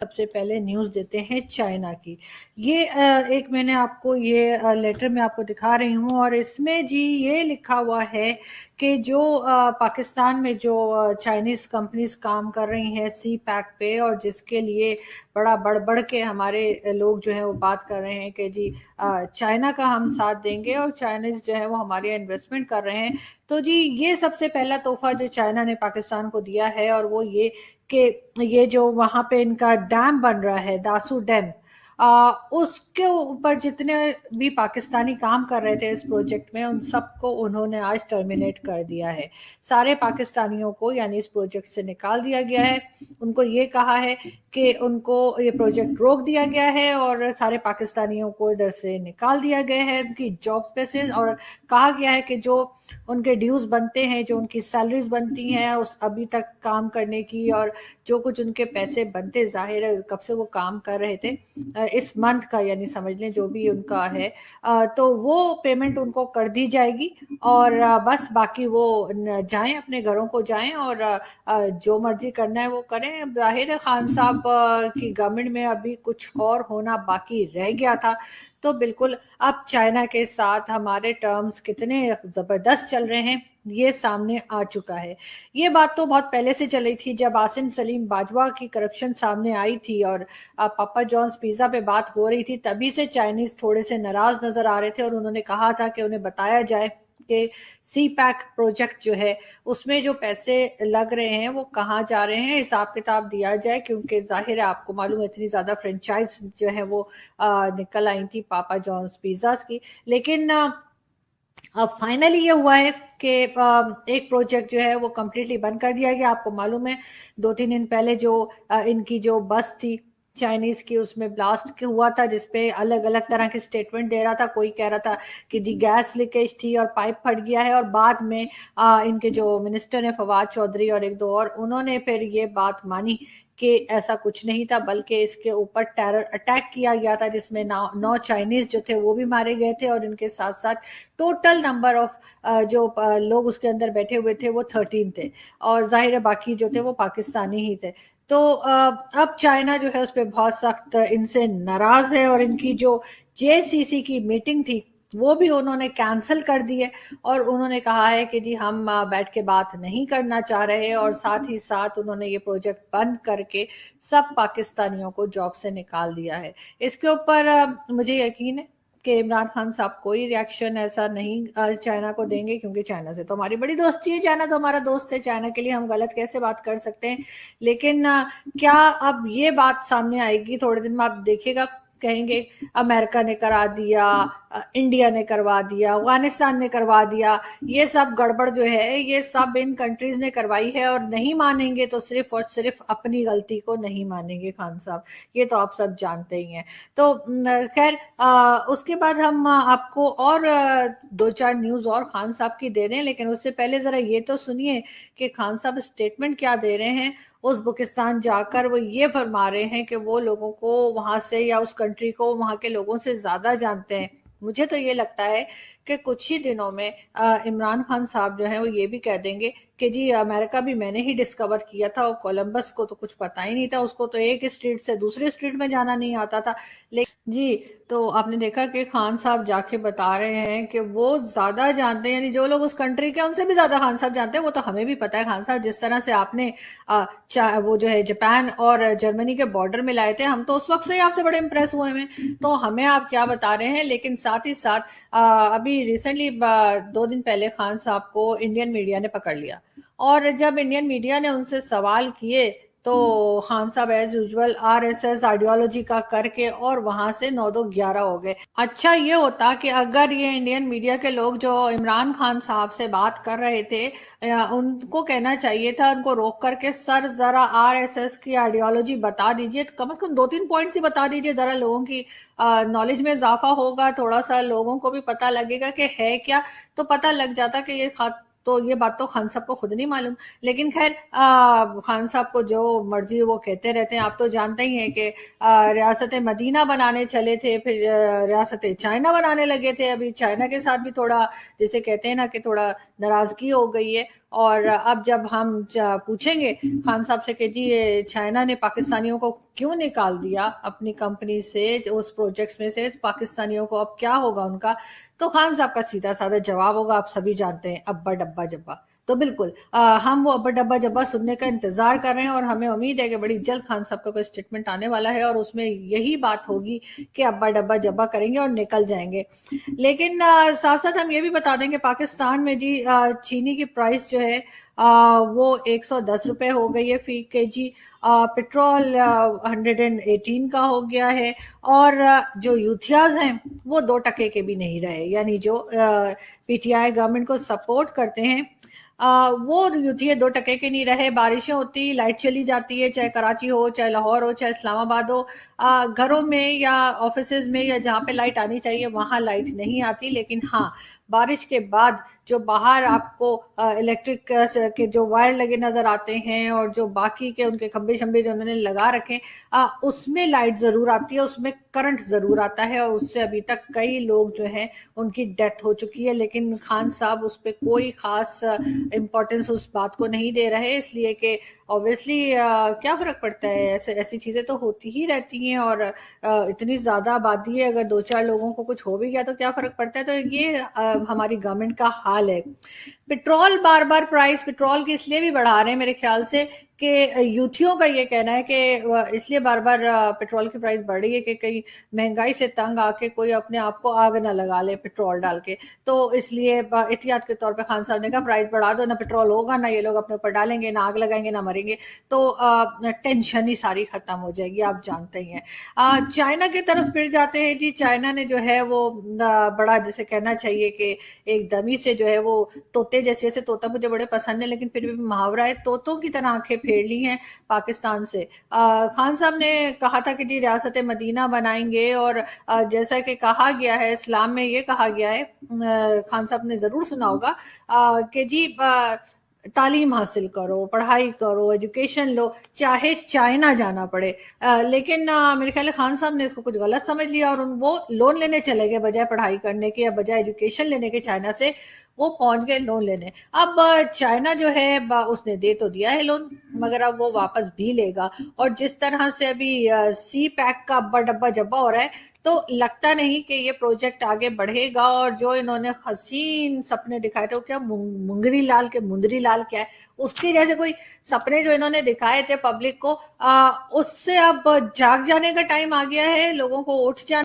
सबसे पहले न्यूज़ देते हैं चाइना की। ये एक मैंने आपको ये लेटर में आपको दिखा रही हूँ और इसमें जी ये लिखा हुआ है कि जो पाकिस्तान में जो चाइनीज़ कंपनीज काम कर रही हैं सी पैक पे, और जिसके लिए बड़ा बढ़ बढ़ के हमारे लोग जो हैं वो बात कर रहे हैं कि जी चाइना का हम साथ देंगे और चाइनीज़ जो है वो हमारे यहाँ इन्वेस्टमेंट कर रहे हैं। तो जी ये सबसे पहला तोहफा जो चाइना ने पाकिस्तान को दिया है, और वो ये कि ये जो वहां पे इनका डैम बन रहा है दासू डैम, उसके ऊपर जितने भी पाकिस्तानी काम कर रहे थे इस प्रोजेक्ट में उन सबको उन्होंने आज टर्मिनेट कर दिया है। सारे पाकिस्तानियों को यानी इस प्रोजेक्ट से निकाल दिया गया है। उनको ये कहा है कि उनको ये प्रोजेक्ट रोक दिया गया है और सारे पाकिस्तानियों को इधर से निकाल दिया गया है उनकी जॉब पे से, और कहा गया है कि जो उनके ड्यूज बनते हैं, जो उनकी सैलरीज बनती हैं उस अभी तक काम करने की, और जो कुछ उनके पैसे बनते, जाहिर है कब से वो काम कर रहे थे, इस मंथ का यानी समझ लें जो भी उनका है, तो वो पेमेंट उनको कर दी जाएगी। और बस बाकी वो जाएं अपने घरों को जाएं और जो मर्जी करना है वो करें। जाहिर है खान साहब की गवर्नमेंट में अभी कुछ और होना बाकी रह गया था। तो बिल्कुल अब चाइना के साथ हमारे टर्म्स कितने जबरदस्त चल रहे हैं ये सामने आ चुका है। ये बात तो बहुत पहले से चली थी, जब आसिम सलीम बाजवा की करप्शन सामने आई थी और पापा जॉन्स पिज्जा पे बात हो रही थी, तभी से चाइनीज थोड़े से नाराज नजर आ रहे थे और उन्होंने कहा था कि उन्हें बताया जाए कि सी पैक प्रोजेक्ट जो है उसमें जो पैसे लग रहे हैं वो कहाँ जा रहे हैं, हिसाब किताब दिया जाए, क्योंकि जाहिर है आपको मालूम है इतनी ज्यादा फ्रेंचाइज जो है वो निकल आई थी पापा जॉन्स पिज्जाज की। लेकिन अब फाइनली ये हुआ है कि एक प्रोजेक्ट जो है वो कम्प्लीटली बंद कर दिया गया। आपको मालूम है 2-3 दिन पहले जो इनकी जो बस थी चाइनीज की उसमें ब्लास्ट हुआ था, जिसपे अलग अलग तरह के स्टेटमेंट दे रहा था। कोई कह रहा था कि जी गैस लीकेज थी और पाइप फट गया है, और बाद में इनके जो मिनिस्टर ने फवाद चौधरी और एक दो और, उन्होंने फिर ये बात मानी कि ऐसा कुछ नहीं था, बल्कि इसके ऊपर टेरर अटैक किया गया था जिसमें 9 चाइनीज जो थे वो भी मारे गए थे, और इनके साथ साथ टोटल नंबर ऑफ जो लोग उसके अंदर बैठे हुए थे वो 13 थे, और जाहिर है बाकी जो थे वो पाकिस्तानी ही थे। तो अब चाइना जो है उस पर बहुत सख्त इनसे नाराज है, और इनकी जो जेसीसी की मीटिंग थी वो भी उन्होंने कैंसिल कर दी है, और उन्होंने कहा है कि जी हम बैठ के बात नहीं करना चाह रहे, और साथ ही साथ उन्होंने ये प्रोजेक्ट बंद करके सब पाकिस्तानियों को जॉब से निकाल दिया है। इसके ऊपर मुझे यकीन है कि इमरान खान साहब कोई रिएक्शन ऐसा नहीं चाइना को देंगे, क्योंकि चाइना से तो हमारी बड़ी दोस्ती है, चाइना तो हमारा दोस्त है, चाइना के लिए हम गलत कैसे बात कर सकते हैं। लेकिन क्या अब ये बात सामने आएगी थोड़े दिन में, आप देखिएगा, कहेंगे अमेरिका ने करा दिया, इंडिया ने करवा दिया, अफगानिस्तान ने करवा दिया, ये सब गड़बड़ जो है ये सब इन कंट्रीज ने करवाई है, और नहीं मानेंगे तो सिर्फ और सिर्फ अपनी गलती को नहीं मानेंगे खान साहब, ये तो आप सब जानते ही हैं। तो खैर उसके बाद हम आपको और 2-4 न्यूज और खान साहब की दे दें, लेकिन उससे पहले जरा ये तो सुनिए कि खान साहब स्टेटमेंट क्या दे रहे हैं। उज़्बेकिस्तान जाकर वो ये फरमा रहे हैं कि वो लोगों को वहां से या उस कंट्री को वहां के लोगों से ज्यादा जानते हैं। मुझे तो ये लगता है कि कुछ ही दिनों में इमरान खान साहब जो है वो ये भी कह देंगे कि जी अमेरिका भी मैंने ही डिस्कवर किया था, और कोलंबस को तो कुछ पता ही नहीं था, उसको तो एक स्ट्रीट से दूसरी स्ट्रीट में जाना नहीं आता था। लेकिन जी तो आपने देखा कि खान साहब जाके बता रहे हैं कि वो ज्यादा जानते हैं, यानी जो लोग उस कंट्री के उनसे भी ज्यादा खान साहब जानते हैं। वो तो हमें भी पता है खान साहब, जिस तरह से आपने वो जो है जापान और जर्मनी के बॉर्डर में लाए थे, हम तो उस वक्त से ही आपसे बड़े इंप्रेस हुए हैं, तो हमें आप क्या बता रहे हैं। लेकिन साथ ही साथ अभी रिसेंटली 2 दिन पहले खान साहब को इंडियन मीडिया ने पकड़ लिया, और जब इंडियन मीडिया ने उनसे सवाल किए तो खान साहब एज यूजुअल आरएसएस आइडियोलॉजी का करके और वहां से 9-2-11 हो गए। अच्छा ये होता कि अगर ये इंडियन मीडिया के लोग जो इमरान खान साहब से बात कर रहे थे, उनको कहना चाहिए था, उनको रोक करके सर जरा आरएसएस की आइडियोलॉजी बता दीजिए, तो कम से कम 2-3 पॉइंट्स ही बता दीजिए, जरा लोगों की नॉलेज में इजाफा होगा, थोड़ा सा लोगों को भी पता लगेगा कि है क्या, तो पता लग जाता कि तो ये बात तो खान साहब को खुद नहीं मालूम। लेकिन खैर खान साहब को जो मर्जी वो कहते रहते हैं। आप तो जानते ही हैं कि रियासत मदीना बनाने चले थे, फिर रियासत चाइना बनाने लगे थे। अभी चाइना के साथ भी थोड़ा, जैसे कहते हैं ना कि थोड़ा नाराजगी हो गई है, اور अब जब हम पूछेंगे खान साहब से कि जी ये चाइना ने पाकिस्तानियों को क्यों निकाल दिया अपनी कंपनी से, उस प्रोजेक्ट्स में से पाकिस्तानियों को अब क्या होगा उनका, तो खान साहब का सीधा साधा जवाब होगा, आप सभी जानते हैं, अब्बा डब्बा जब्बा। तो बिल्कुल हम वो अब्बा डब्बा जब्बा सुनने का इंतजार कर रहे हैं और हमें उम्मीद है कि बड़ी जल्द खान साहब का कोई स्टेटमेंट आने वाला है और उसमें यही बात होगी कि अब्बा डब्बा जब्बा करेंगे और निकल जाएंगे। लेकिन साथ साथ हम ये भी बता दें कि पाकिस्तान में जी चीनी की प्राइस जो है वो 110 रुपए हो गई है फी केजी, पेट्रोल 118 का हो गया है, और जो यूथियाज हैं वो 2% के भी नहीं रहे, यानी जो पीटीआई गवर्नमेंट को सपोर्ट करते हैं वो यूथिये 2% के नहीं रहे। बारिशें होती, लाइट चली जाती है, चाहे कराची हो, चाहे लाहौर हो, चाहे इस्लामाबाद हो, घरों में या ऑफिसेज में या जहाँ पे लाइट आनी चाहिए वहां लाइट नहीं आती। लेकिन हाँ, बारिश के बाद जो बाहर आपको इलेक्ट्रिक के जो वायर लगे नजर आते हैं और जो बाकी के उनके खंबे शंबे जो उन्होंने लगा रखे उसमें लाइट जरूर आती है, उसमें करंट जरूर आता है, और उससे अभी तक कई लोग जो हैं उनकी डेथ हो चुकी है। लेकिन खान साहब उस पर कोई खास इम्पोर्टेंस उस बात को नहीं दे रहे, इसलिए कि ऑब्वियसली क्या फर्क पड़ता है, ऐसे ऐसी चीजें तो होती ही रहती हैं, और इतनी ज्यादा आबादी है, अगर 2-4 लोगों को कुछ हो भी गया तो क्या फर्क पड़ता है। तो ये हमारी गवर्नमेंट का हाल है। पेट्रोल बार बार प्राइस पेट्रोल की इसलिए भी बढ़ा रहे हैं मेरे ख्याल से कि यूथियों का ये कहना है कि इसलिए बार बार पेट्रोल की प्राइस बढ़ रही है कि कहीं महंगाई से तंग आके कोई अपने आप को आग ना लगा ले पेट्रोल डाल के, तो इसलिए एहतियात के तौर पे खान साहब ने कहा प्राइस बढ़ा दो, ना पेट्रोल होगा, ना ये लोग अपने ऊपर डालेंगे, ना आग लगाएंगे, ना मरेंगे, तो टेंशन ही सारी खत्म हो जाएगी, आप जानते ही हैं। चाइना की तरफ फिर जाते हैं जी। चाइना ने जो है वो बड़ा जैसे कहना चाहिए कि एक दमी से जो है वो तोते जैसे, जैसे तोता मुझे बड़े पसंद है लेकिन फिर भी मुहावरा है, तोतों की तरह आंखें फेर ली हैं पाकिस्तान से। खान साहब ने कहा था कि जी रियासत मदीना बनाएंगे, और जैसा कि कहा गया है इस्लाम में, ये कहा गया है, खान साहब ने जरूर सुना होगा कि जी तालीम हासिल करो, पढ़ाई करो, एजुकेशन लो, चाहे चाइना जाना पड़े। लेकिन मेरे ख्याल खान साहब ने इसको कुछ गलत समझ लिया और वो लोन लेने चले गए, बजाय पढ़ाई करने के या बजाय एजुकेशन लेने के चाइना से, वो पहुंच गए लोन लेने। अब चाइना जो है उसने दे तो दिया है लोन, मगर अब वो वापस भी लेगा, और जिस तरह से अभी सी पैक का अब्बा डब्बा जब्बा हो रहा है, तो लगता नहीं कि ये प्रोजेक्ट आगे बढ़ेगा। और जो इन्होंने हसीन सपने दिखाए थे, वो क्या मुंगरी लाल के मुंदरी लाल क्या है, उसके जैसे कोई सपने जो इन्होंने दिखाए थे पब्लिक को, उससे अब जाग जाने का टाइम आ गया है, लोगों को उठ जाना